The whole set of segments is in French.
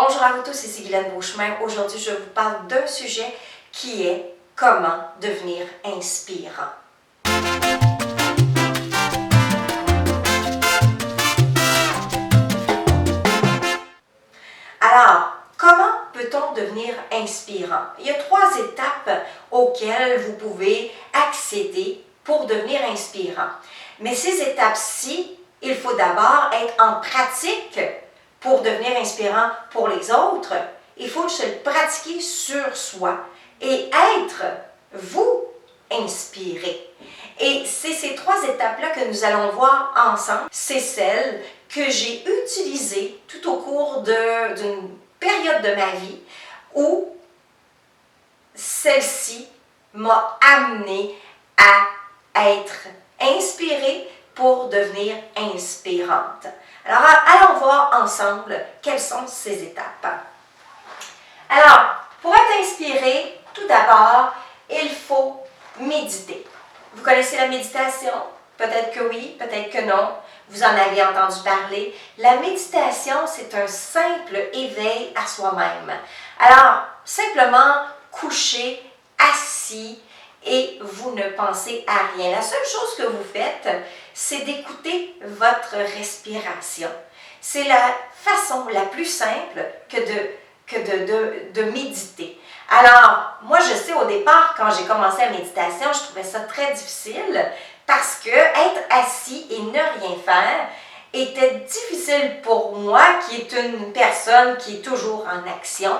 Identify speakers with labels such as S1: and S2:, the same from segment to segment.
S1: Bonjour à vous tous, ici Guylaine Beauchemin. Aujourd'hui, je vous parle d'un sujet qui est comment devenir inspirant. Alors, comment peut-on devenir inspirant? Il y a 3 étapes auxquelles vous pouvez accéder pour devenir inspirant. Mais ces étapes-ci, il faut d'abord être en pratique pour devenir inspirant pour les autres. Il faut se le pratiquer sur soi et être, vous, inspiré. Et c'est ces 3 étapes-là que nous allons voir ensemble. C'est celles que j'ai utilisées tout au cours d'une période de ma vie où celle-ci m'a amené à être inspirée pour devenir inspirante. Alors, allons voir ensemble quelles sont ces étapes. Alors, pour être inspiré, tout d'abord, il faut méditer. Vous connaissez la méditation? Peut-être que oui, peut-être que non. Vous en avez entendu parler. La méditation, c'est un simple éveil à soi-même. Alors, simplement coucher, assis, et vous ne pensez à rien. La seule chose que vous faites, c'est d'écouter votre respiration. C'est la façon la plus simple que de méditer. Alors, moi, je sais, au départ, quand j'ai commencé la méditation, je trouvais ça très difficile parce que être assis et ne rien faire était difficile pour moi, qui est une personne qui est toujours en action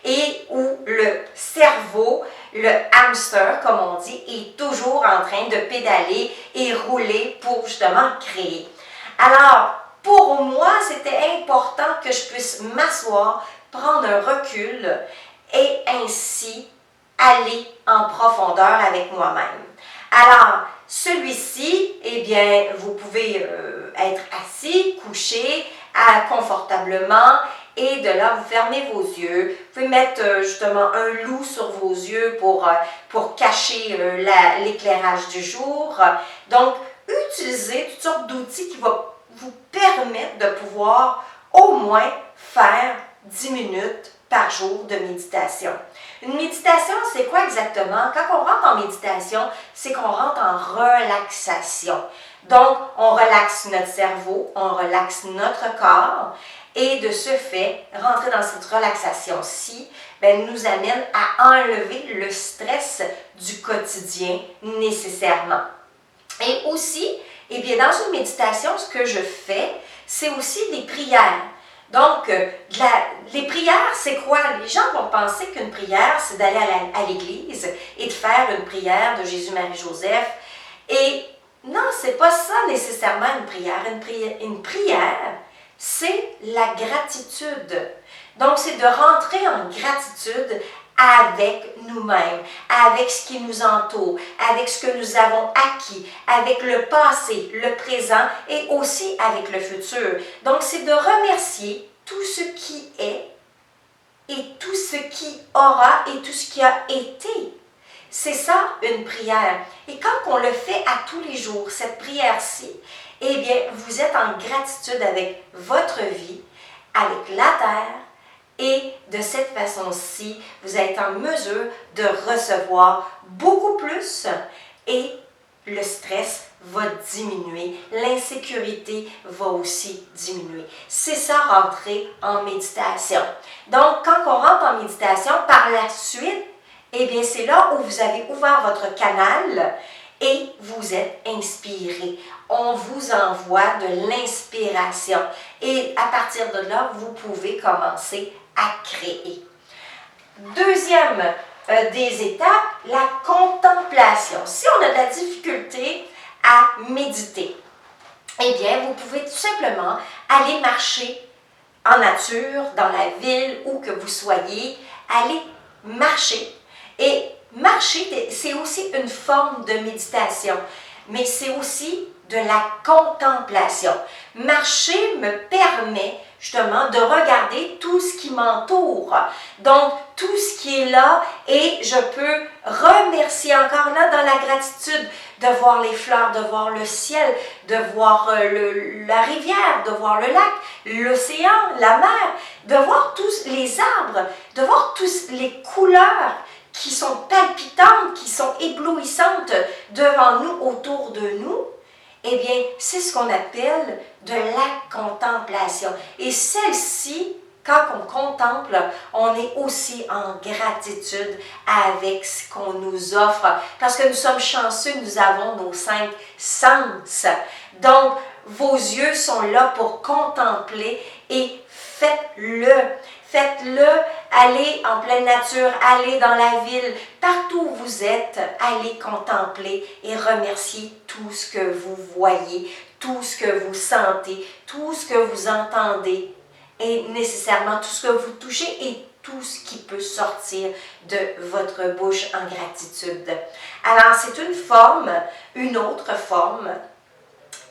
S1: et où le cerveau, le hamster, comme on dit, est toujours en train de pédaler et rouler pour justement créer. Alors, pour moi, c'était important que je puisse m'asseoir, prendre un recul et ainsi aller en profondeur avec moi-même. Alors, celui-ci, eh bien, vous pouvez être assis, couché, confortablement, et de là, vous fermez vos yeux. Vous pouvez mettre justement un loup sur vos yeux pour cacher l'éclairage du jour. Donc, utilisez toutes sortes d'outils qui vont vous permettre de pouvoir au moins faire 10 minutes par jour de méditation. Une méditation, c'est quoi exactement? Quand on rentre en méditation, c'est qu'on rentre en relaxation. Donc, on relaxe notre cerveau, on relaxe notre corps et de ce fait, rentrer dans cette relaxation-ci nous amène à enlever le stress du quotidien nécessairement. Et aussi, eh bien, dans une méditation, ce que je fais, c'est aussi des prières. Donc, les prières, c'est quoi? Les gens vont penser qu'une prière, c'est d'aller à l'église et de faire une prière de Jésus, Marie, Joseph. Et non, c'est pas ça nécessairement une prière. Une prière, c'est la gratitude. Donc, c'est de rentrer en gratitude avec nous-mêmes, avec ce qui nous entoure, avec ce que nous avons acquis, avec le passé, le présent et aussi avec le futur. Donc, c'est de remercier tout ce qui est et tout ce qui aura et tout ce qui a été. C'est ça, une prière. Et quand on le fait à tous les jours, cette prière-ci, eh bien, vous êtes en gratitude avec votre vie, avec la terre, et de cette façon-ci, vous êtes en mesure de recevoir beaucoup plus et le stress va diminuer, l'insécurité va aussi diminuer. C'est ça, rentrer en méditation. Donc, quand on rentre en méditation, par la suite, eh bien, c'est là où vous avez ouvert votre canal et vous êtes inspiré. On vous envoie de l'inspiration. Et à partir de là, vous pouvez commencer à créer. Deuxième des étapes, la contemplation. Si on a de la difficulté à méditer, eh bien, vous pouvez tout simplement aller marcher en nature, dans la ville, où que vous soyez, aller marcher. Et marcher, c'est aussi une forme de méditation, mais c'est aussi de la contemplation. Marcher me permet justement de regarder tout ce qui m'entoure. Donc, tout ce qui est là, et je peux remercier encore là dans la gratitude de voir les fleurs, de voir le ciel, de voir la rivière, de voir le lac, l'océan, la mer, de voir tous les arbres, de voir tous les couleurs qui sont palpitantes, qui sont éblouissantes devant nous, autour de nous. Eh bien, c'est ce qu'on appelle de la contemplation. Et celle-ci, quand on contemple, on est aussi en gratitude avec ce qu'on nous offre. Parce que nous sommes chanceux, nous avons nos 5 sens. Donc, vos yeux sont là pour contempler et faites-le. Faites-le, allez en pleine nature, allez dans la ville, partout où vous êtes, allez contempler et remercier tout ce que vous voyez, tout ce que vous sentez, tout ce que vous entendez et nécessairement tout ce que vous touchez et tout ce qui peut sortir de votre bouche en gratitude. Alors, c'est une autre forme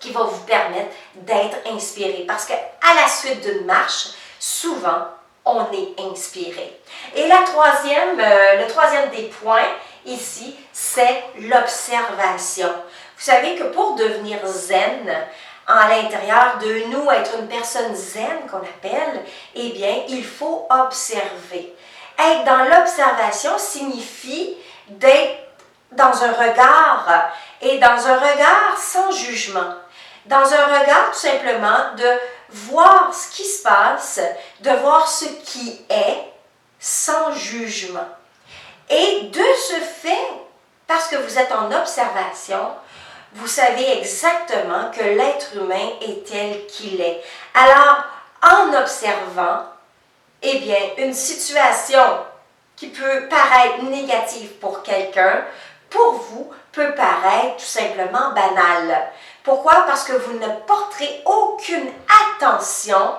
S1: qui va vous permettre d'être inspiré parce qu'à la suite d'une marche, souvent, on est inspiré. Et le troisième des points ici, c'est l'observation. Vous savez que pour devenir zen, à l'intérieur de nous, être une personne zen qu'on appelle, eh bien, il faut observer. Être dans l'observation signifie d'être dans un regard, et dans un regard sans jugement. Dans un regard tout simplement de voir ce qui se passe, de voir ce qui est sans jugement. Et de ce fait, parce que vous êtes en observation, vous savez exactement que l'être humain est tel qu'il est. Alors, en observant, eh bien, une situation qui peut paraître négative pour quelqu'un, pour vous, peut paraître tout simplement banale. Pourquoi? Parce que vous ne porterez aucune attention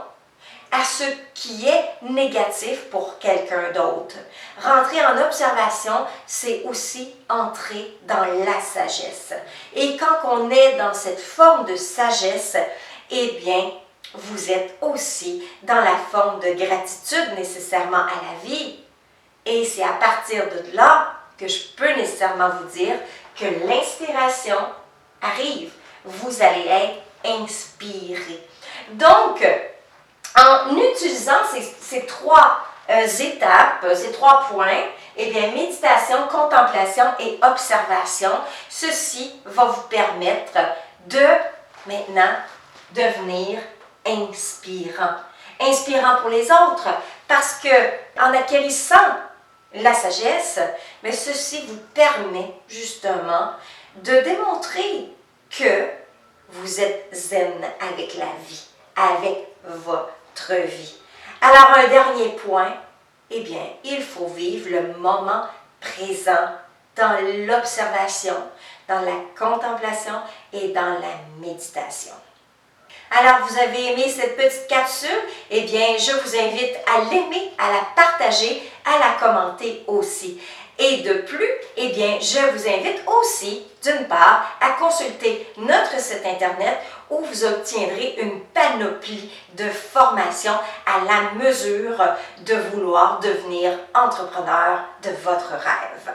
S1: à ce qui est négatif pour quelqu'un d'autre. Rentrer en observation, c'est aussi entrer dans la sagesse. Et quand on est dans cette forme de sagesse, eh bien, vous êtes aussi dans la forme de gratitude nécessairement à la vie. Et c'est à partir de là que je peux nécessairement vous dire que l'inspiration arrive. Vous allez être inspiré. Donc, en utilisant ces trois étapes, ces 3 points, eh bien, méditation, contemplation et observation, ceci va vous permettre de, maintenant, devenir inspirant. Inspirant pour les autres, parce que en acquérissant la sagesse, mais ceci vous permet justement de démontrer que vous êtes zen avec la vie, avec votre vie. Alors, un dernier point, eh bien, il faut vivre le moment présent dans l'observation, dans la contemplation et dans la méditation. Alors, vous avez aimé cette petite capsule? Eh bien, je vous invite à l'aimer, à la partager, à la commenter aussi. Et de plus, eh bien, je vous invite aussi, d'une part, à consulter notre site Internet où vous obtiendrez une panoplie de formations à la mesure de vouloir devenir entrepreneur de votre rêve.